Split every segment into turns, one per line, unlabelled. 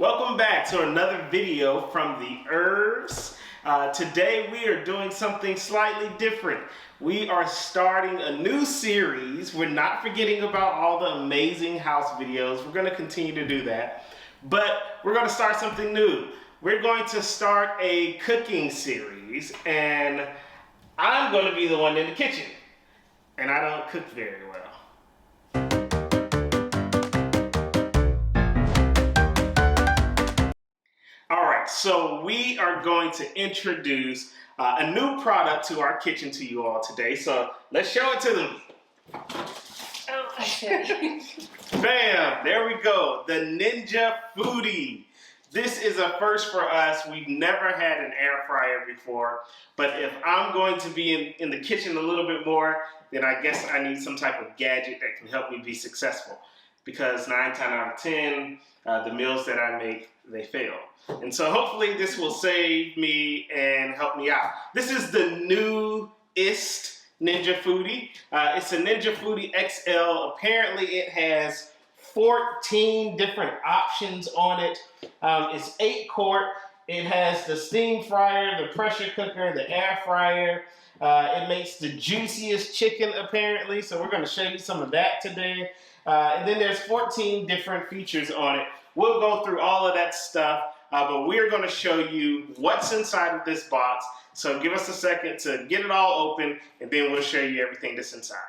Welcome back to another video from the Herbs. Today we are doing something slightly different. We are starting a new series. We're not forgetting about all the amazing house videos. We're going to continue to do that. But we're going to start something new. We're going to start a cooking series, and I'm going to be the one in the kitchen. And I don't cook very well. So we are going to introduce a new product to our kitchen to you all today. So let's show it to them.
Oh, okay.
Bam! There we go. The Ninja Foodi. This is a first for us. We've never had an air fryer before. But if I'm going to be in the kitchen a little bit more, then I guess I need some type of gadget that can help me be successful. Because 9 times out of 10, the meals that I make, they fail. And so hopefully this will save me and help me out. This is the newest Ninja Foodi. It's a Ninja Foodi XL. Apparently it has 14 different options on it. It's 8-quart. It has the steam fryer, the pressure cooker, the air fryer. It makes the juiciest chicken apparently. So we're going to show you some of that today. And then there's 14 different features on it. We'll go through all of that stuff, but we're going to show you what's inside of this box. So give us a second to get it all open, and then we'll show you everything that's inside.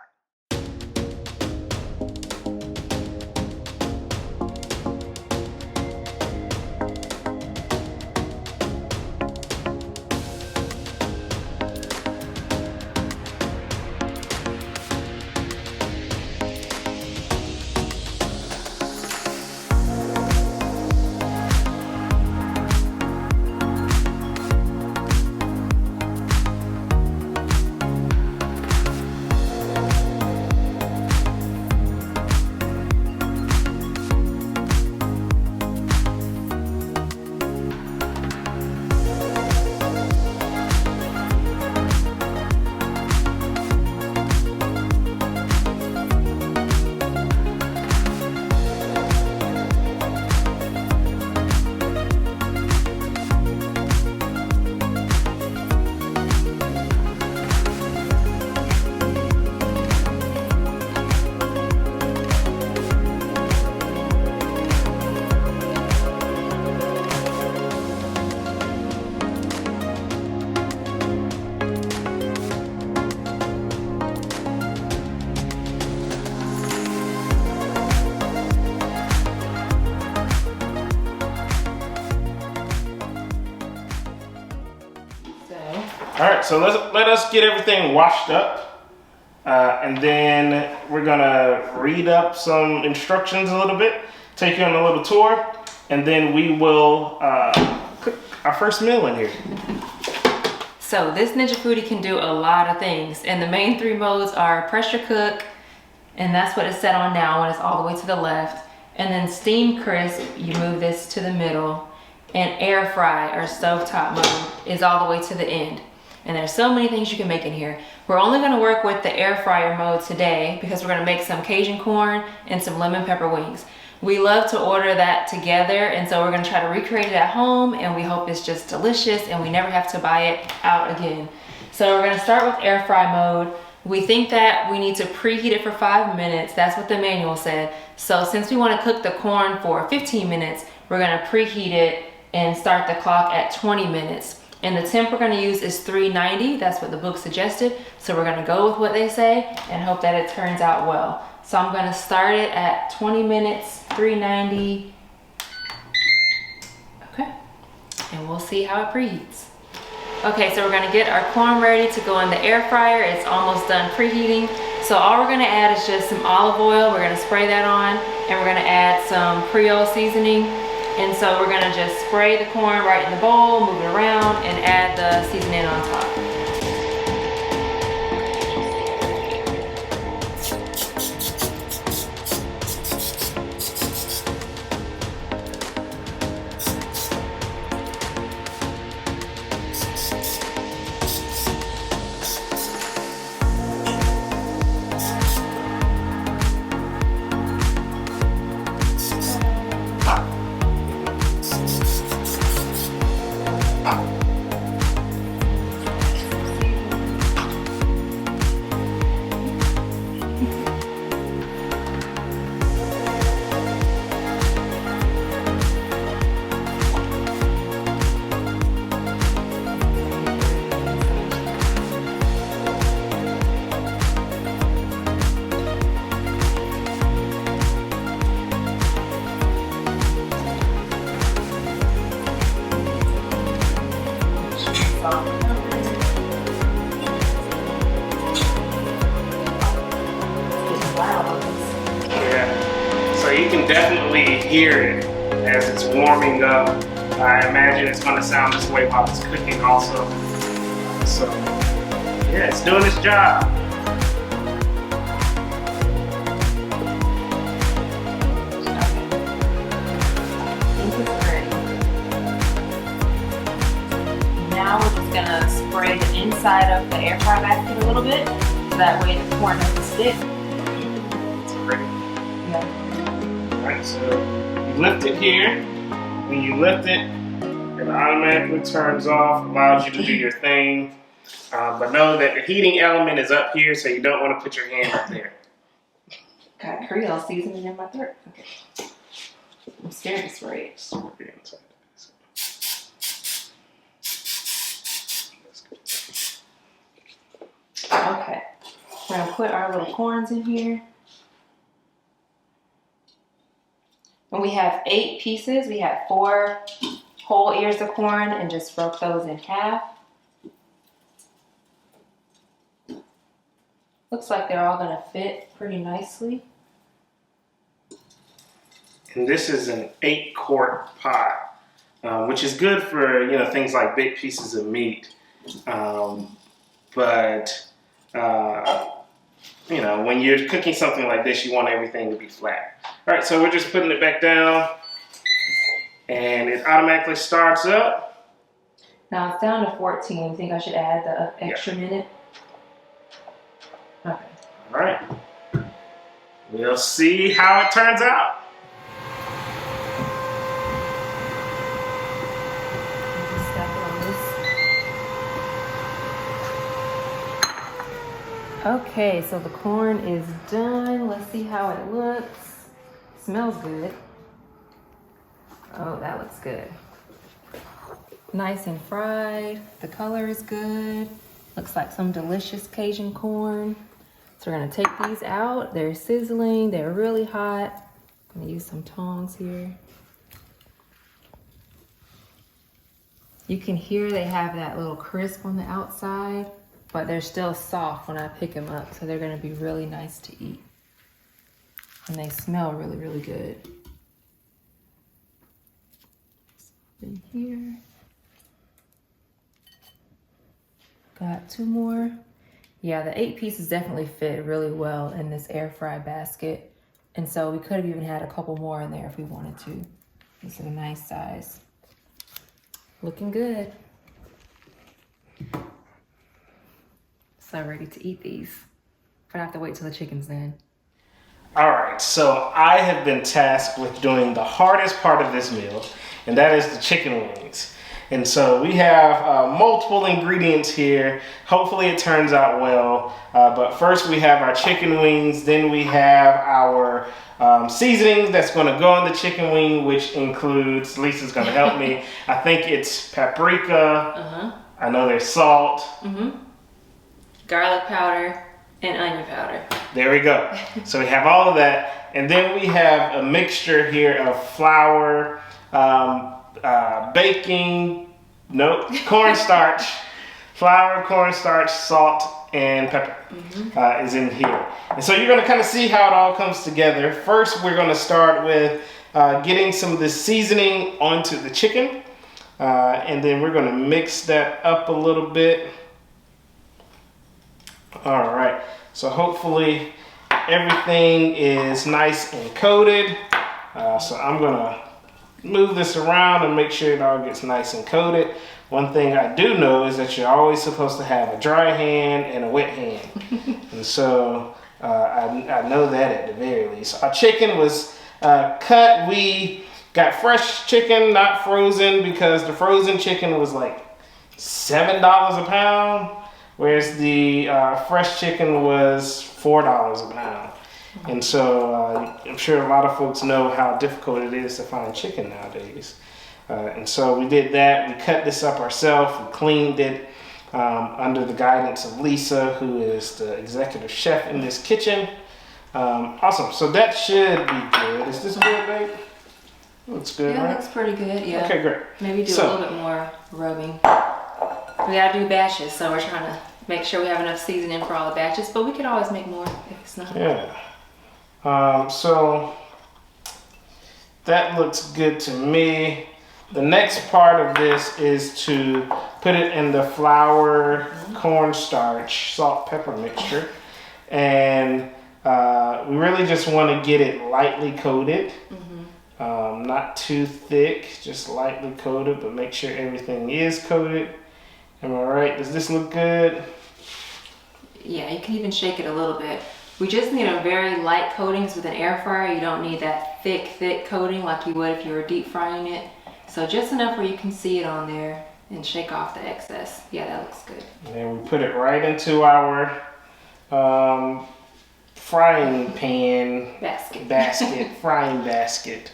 All right, so let us get everything washed up, and then we're gonna read up some instructions a little bit, take you on a little tour, and then we will cook our first meal in here.
So this Ninja Foodi can do a lot of things, and the main 3 modes are pressure cook, and that's what it's set on now when it's all the way to the left, and then steam crisp, you move this to the middle, and air fry or stovetop mode is all the way to the end. And there's so many things you can make in here. We're only gonna work with the air fryer mode today because we're gonna make some Cajun corn and some lemon pepper wings. We love to order that together, and so we're gonna try to recreate it at home, and we hope it's just delicious and we never have to buy it out again. So we're gonna start with air fry mode. We think that we need to preheat it for 5 minutes. That's what the manual said. So since we wanna cook the corn for 15 minutes, we're gonna preheat it and start the clock at 20 minutes. And the temp we're gonna use is 390, that's what the book suggested. So we're gonna go with what they say and hope that it turns out well. So I'm gonna start it at 20 minutes, 390. Okay, and we'll see how it preheats. Okay, so we're gonna get our corn ready to go in the air fryer. It's almost done preheating. So all we're gonna add is just some olive oil. We're gonna spray that on, and we're gonna add some Creole seasoning. And so we're gonna just spray the corn right in the bowl, move it around, and add the seasoning on top.
hear it as it's warming up. I imagine it's going to sound this way while it's cooking also. So yeah, it's doing its job.
Now we're just gonna spray the inside of the air fryer basket a little bit, so that way the corn doesn't stick.
It's great.
Yeah.
Alright, so you lift it here. When you lift it, it automatically turns off, allows you to do your thing. But know that the heating element is up here, so you don't want to put your hand up there.
Got Creole seasoning in my throat. Okay. I'm scared to spray it. Okay, we're gonna put our little corns in here. And we have 8 pieces. We have 4 whole ears of corn and just broke those in half. Looks like they're all gonna fit pretty nicely.
And this is an 8-quart pot, which is good for things like big pieces of meat. But when you're cooking something like this, you want everything to be flat. All right, so we're just putting it back down, and it automatically starts up.
Now it's down to 14. You think I should add the extra minute? Okay.
All right. We'll see how it turns out.
Okay, so the corn is done. Let's see how it looks. Smells good. Oh, that looks good. Nice and fried. The color is good. Looks like some delicious Cajun corn. So we're gonna take these out. They're sizzling, they're really hot. I'm gonna use some tongs here. You can hear they have that little crisp on the outside, but they're still soft when I pick them up, so they're gonna be really nice to eat. And they smell really, really good. In here. Got 2 more. Yeah, the 8 pieces definitely fit really well in this air fry basket. And so we could have even had a couple more in there if we wanted to. These are a nice size. Looking good. So ready to eat these. But I have to wait till the chicken's in.
All right, so I have been tasked with doing the hardest part of this meal, and that is the chicken wings. And so we have multiple ingredients here. Hopefully it turns out well. But first we have our chicken wings. Then we have our seasonings that's going to go on the chicken wing, which includes, Lisa's going to help me. I think it's paprika. I know there's salt.
Garlic powder and onion powder.
There we go. So we have all of that. And then we have a mixture here of flour, cornstarch, flour, cornstarch, salt, and pepper is in here. And so you're going to kind of see how it all comes together. First, we're going to start with getting some of the seasoning onto the chicken. And then we're going to mix that up a little bit. All right. So hopefully everything is nice and coated. So I'm going to move this around and make sure it all gets nice and coated. One thing I do know is that you're always supposed to have a dry hand and a wet hand. And so I know that at the very least. Our chicken was cut. We got fresh chicken, not frozen, because the frozen chicken was like $7 a pound, whereas the fresh chicken was $4 a pound. And so I'm sure a lot of folks know how difficult it is to find chicken nowadays. And so we did that. We cut this up ourselves. We cleaned it under the guidance of Lisa, who is the executive chef in this kitchen. Awesome. So that should be good. Is this good, babe? Looks good,
yeah,
right?
Looks pretty good, yeah.
Okay, great.
Maybe do a little bit more rubbing. We gotta do batches, so we're trying to make sure we have enough seasoning for all the batches, but we could always make more if it's not.
Yeah. So That looks good to me. The next part of this is to put it in the flour, cornstarch, salt, pepper mixture. And we really just want to get it lightly coated. Not too thick, just lightly coated, but make sure everything is coated. Am I right? Does this look good?
Yeah, you can even shake it a little bit. We just need a very light coatings with an air fryer. You don't need that thick coating like you would if you were deep frying it. So just enough where you can see it on there and shake off the excess. Yeah, that looks good.
And then we put it right into our frying pan frying basket.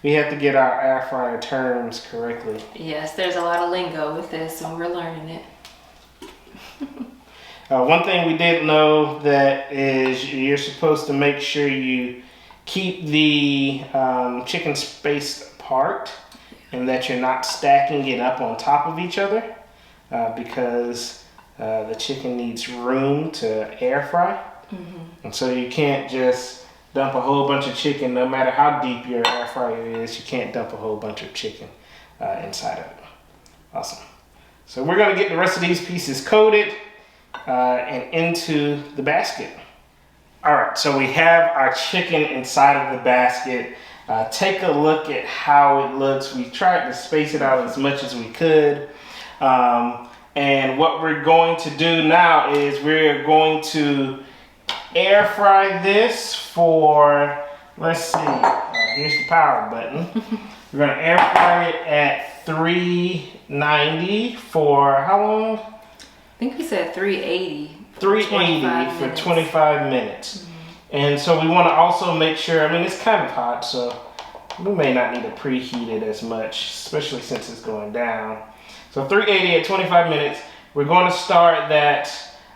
We have to get our air fryer terms correctly.
Yes, there's a lot of lingo with this, and we're learning it.
One thing we did know that is you're supposed to make sure you keep the chicken spaced apart and that you're not stacking it up on top of each other because the chicken needs room to air fry. And so you can't just dump a whole bunch of chicken, no matter how deep your air fryer is, you can't dump a whole bunch of chicken inside of it. Awesome. So we're gonna get the rest of these pieces coated and into the basket. All right, so we have our chicken inside of the basket. Take a look at how it looks. We tried to space it out as much as we could. And what we're going to do now is we're going to air fry this for, let's see, here's the power button. We're gonna air fry it at 390 for how long?
I think we said 380.
380 for 25 minutes. And so we want to also make sure, I mean, it's kind of hot, so we may not need to preheat it as much, especially since it's going down. So 380 at 25 minutes. We're going to start that,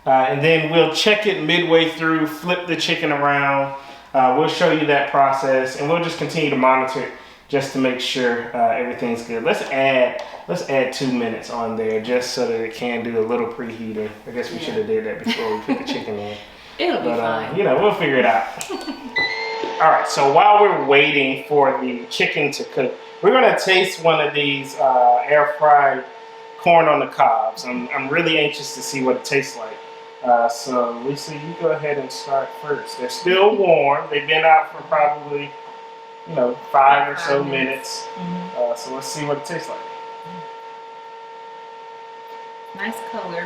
and then we'll check it midway through, flip the chicken around. We'll show you that process, and we'll just continue to monitor it just to make sure everything's good. Let's add 2 minutes on there just so that it can do a little preheater. I guess we should have did that before we put the chicken in.
It'll be fine.
You know, we'll figure it out. All right, so while we're waiting for the chicken to cook, we're gonna taste one of these air fried corn on the cobs. I'm really anxious to see what it tastes like. So Lisa, you go ahead and start first. They're still warm. They've been out for probably, 5 or so minutes. So let's see what it tastes like.
Nice color.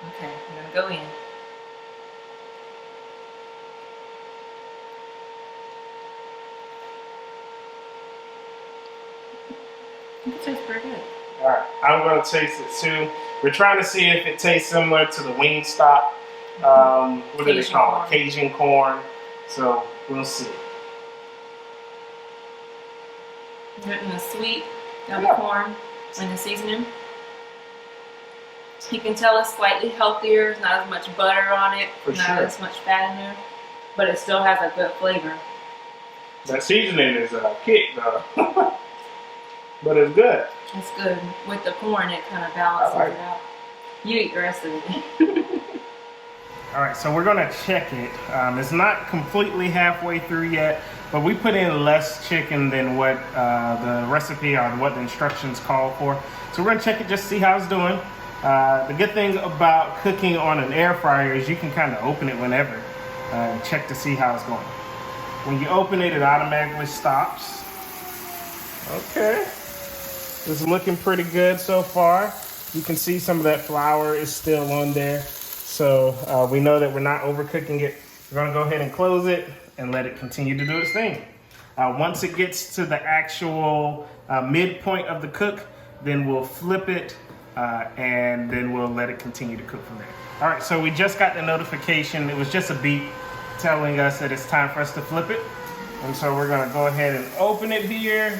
Okay, I'm gonna go in. It tastes pretty good.
All right, I'm going to taste it too. We're trying to see if it tastes similar to the Wingstop. What do they call it? Cajun corn. So we'll see.
Getting the sweet of the corn and the seasoning. You can tell it's slightly healthier. There's not as much butter on it. Not as much fat in there. But it still has a good flavor.
That seasoning is a kick though. But it's good.
It's good. With the corn, it kind of balances it out. You eat the rest of it.
All right, so we're gonna check it. It's not completely halfway through yet, but we put in less chicken than what the recipe or what the instructions call for. So we're gonna check it just to see how it's doing. The good thing about cooking on an air fryer is you can kind of open it whenever and check to see how it's going. When you open it, it automatically stops. Okay. It's looking pretty good so far. You can see some of that flour is still on there. So we know that we're not overcooking it. We're gonna go ahead and close it and let it continue to do its thing. Once it gets to the actual midpoint of the cook, then we'll flip it and then we'll let it continue to cook from there. All right, so we just got the notification. It was just a beep telling us that it's time for us to flip it. And so we're gonna go ahead and open it here.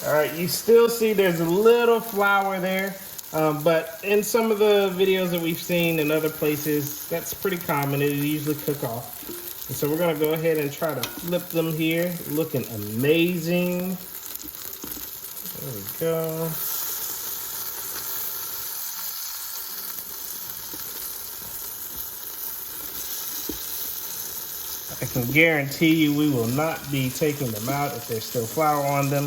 All right, you still see there's a little flour there, but in some of the videos that we've seen in other places, that's pretty common. It'll usually cook off. And so we're gonna go ahead and try to flip them here. Looking amazing. There we go. I can guarantee you we will not be taking them out if there's still flour on them.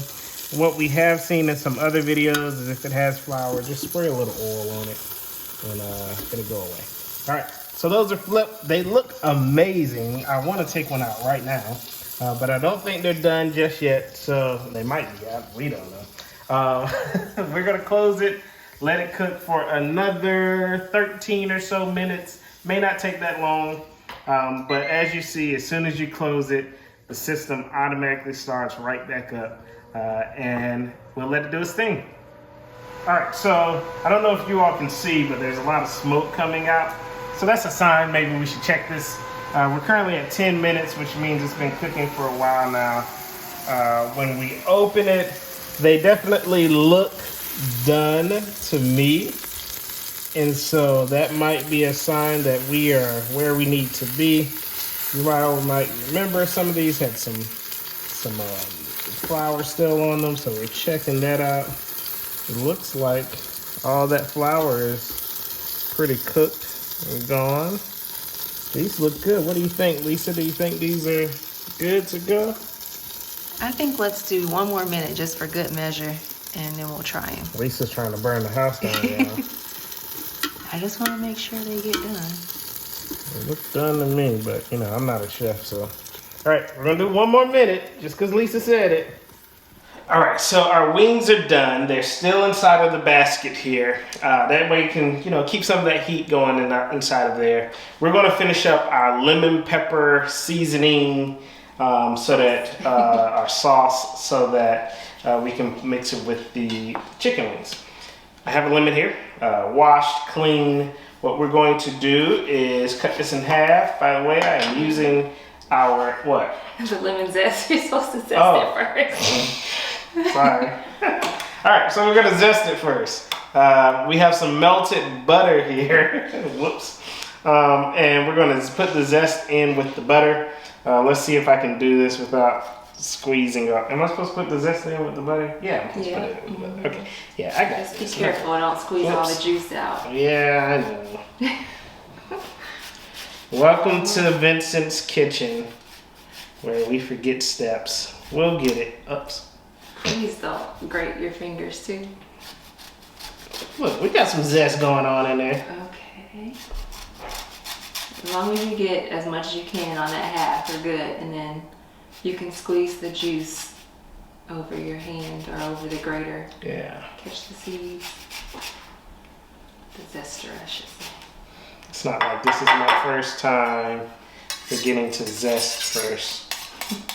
What we have seen in some other videos is if it has flour, just spray a little oil on it and it'll go away. All right, so those are flipped. They look amazing. I want to take one out right now, but I don't think they're done just yet, so they might be. We don't know. We're gonna close it, let it cook for another 13 or so minutes. May not take that long, but as you see, as soon as you close it, the system automatically starts right back up, and we'll let it do its thing. All right, so I don't know if you all can see, but there's a lot of smoke coming out. So that's a sign maybe we should check this. We're currently at 10 minutes, which means it's been cooking for a while now. When we open it, they definitely look done to me. And so that might be a sign that we are where we need to be. You might remember some of these had some flour still on them, so we're checking that out. It looks like all that flour is pretty cooked and gone. These look good. What do you think, Lisa? Do you think these are good to go?
I think let's do one more minute just for good measure, and then we'll try them.
Lisa's trying to burn the house down, y'all.
I just want to make sure they get done.
It looks done to me, but you know, I'm not a chef, so. All right, we're gonna do one more minute, just because Lisa said it. All right, so our wings are done. They're still inside of the basket here. That way you can, you know, keep some of that heat going inside of there. We're gonna finish up our lemon pepper seasoning so that our sauce, so that we can mix it with the chicken wings. I have a lemon here, washed, clean. What we're going to do is cut this in half. By the way, I am using our, what?
The lemon zest. You're supposed to zest it first.
Sorry. All right, so we're gonna zest it first. We have some melted butter here. Whoops. And we're gonna put the zest in with the butter. Let's see if I can do this without squeezing up. Am I supposed to put the zest in with the butter? Yeah, I'm supposed to put it in with the butter. Okay, yeah, I got
Just
this.
be careful and don't squeeze all the juice out.
Yeah, I know. Welcome to Vincent's kitchen, where we forget steps. We'll get it. Oops.
Please don't grate your fingers too.
Look, we got some zest going on in there.
Okay. As long as you get as much as you can on that half, we're good. And then you can squeeze the juice over your hand or over the grater.
Yeah.
Catch the seeds. The zester, I should say.
It's not like this is my first time beginning to zest first.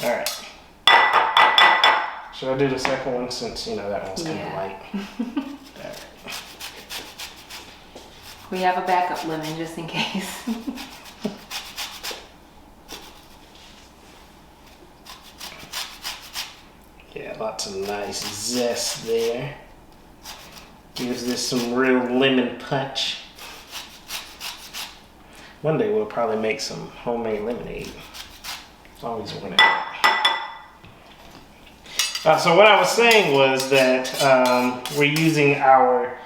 All right. Should I do the second one since, you know, that one's kind of light? All right.
We have a backup lemon just in case.
Yeah, lots of nice zest there. Gives this some real lemon punch. One day we'll probably make some homemade lemonade. Always wanted that. So what I was saying was that we're using our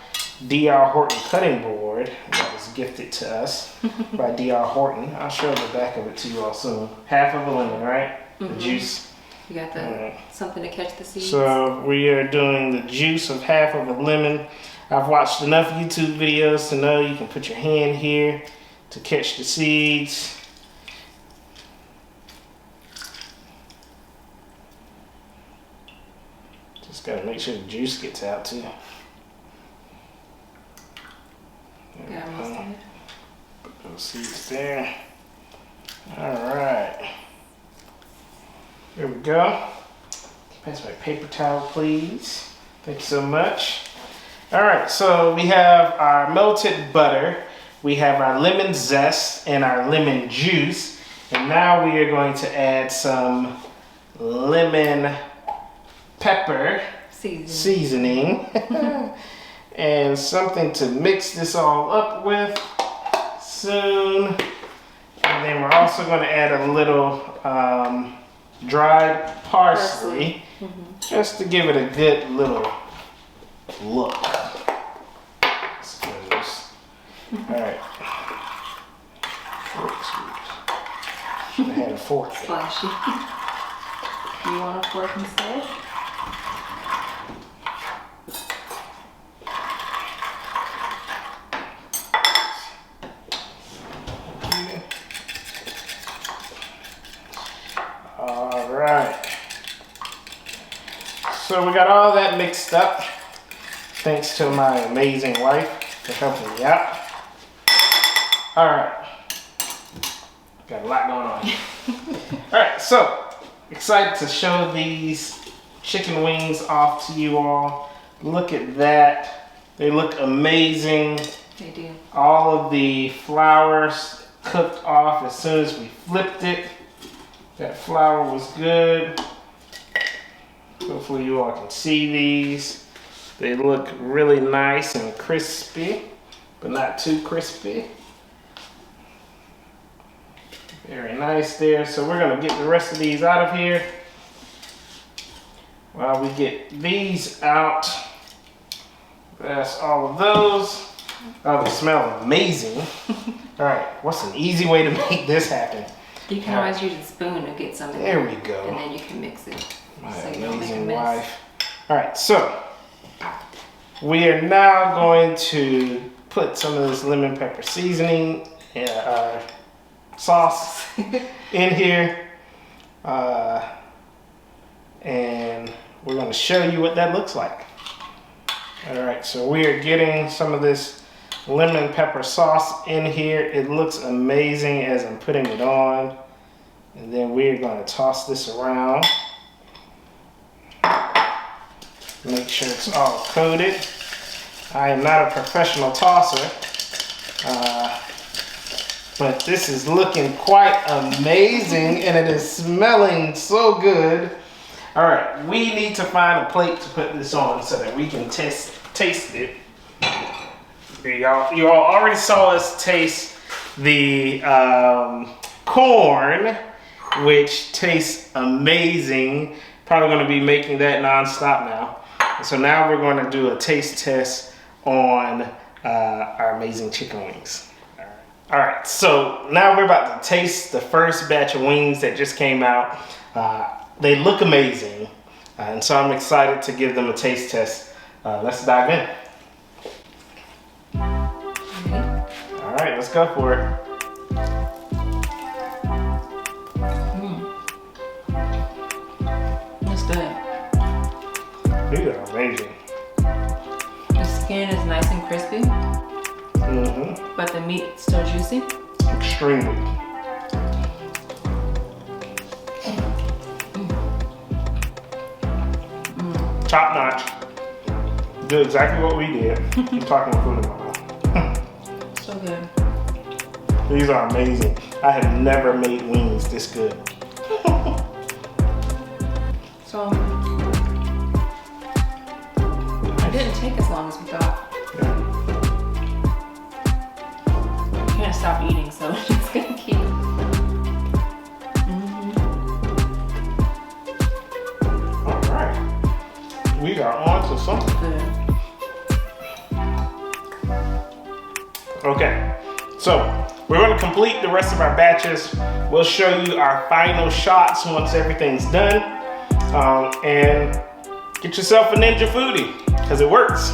D.R. Horton cutting board that was gifted to us by D.R. Horton. I'll show the back of it to you all soon. Half of a lemon, right? The juice.
You got the something to catch the seeds.
So we are doing the juice of half of a lemon. I've watched enough YouTube videos to know you can put your hand here to catch the seeds. Just gotta make sure the juice gets out too.
Yeah, almost did.
Put those seeds there. All right. There we go. Pass my paper towel, please. Thank you so much. All right, so we have our melted butter, we have our lemon zest and our lemon juice, and now we are going to add some lemon pepper seasoning and something to mix this all up with soon. And then we're also going to add a little dried parsley, just to give it a good little look. Let's do this. All right. I had a fork.
Splashy. You want a fork instead?
All right. So we got all that mixed up. Thanks to my amazing wife for helping me out. All right. Got a lot going on. All right, so excited to show these chicken wings off to you all. Look at that. They look amazing.
They do.
All of the flours cooked off as soon as we flipped it. That flour was good. Hopefully you all can see these. They look really nice and crispy, but not too crispy. Very nice there. So we're gonna get the rest of these out of here. While we get these out, that's all of those. Oh, they smell amazing. All right, what's an easy way to make this happen?
You can always use a spoon to get something.
There we go.
And then you can mix it.
My
So you don't make a
amazing
mess.
wife. All right, so we are now going to put some of this lemon pepper seasoning sauce in here. And we're going to show you what that looks like. All right, so we are getting some of this lemon pepper sauce in here. It looks amazing as I'm putting it on. And then we're going to toss this around. Make sure it's all coated. I am not a professional tosser, but this is looking quite amazing and it is smelling so good. All right, we need to find a plate to put this on so that we can taste it. You all already saw us taste the corn, which tastes amazing. Probably going to be making that non-stop now. So now we're going to do a taste test on our amazing chicken wings. All right, so now we're about to taste the first batch of wings that just came out. They look amazing, and so I'm excited to give them a taste test. Let's dive in. All right, let's go for it.
That's good.
These are amazing.
The skin is nice and crispy, but the meat's still juicy.
Extremely. Top notch. Do exactly what we did. I'm talking food in my mouth.
So good.
These are amazing. I have never made wings this good.
So it didn't take as long as we thought. I can't stop eating, so I'm just gonna keep.
All right. We are on to something.
Good.
Okay, so we're going to complete the rest of our batches. We'll show you our final shots once everything's done. And get yourself a Ninja Foodi, because it works.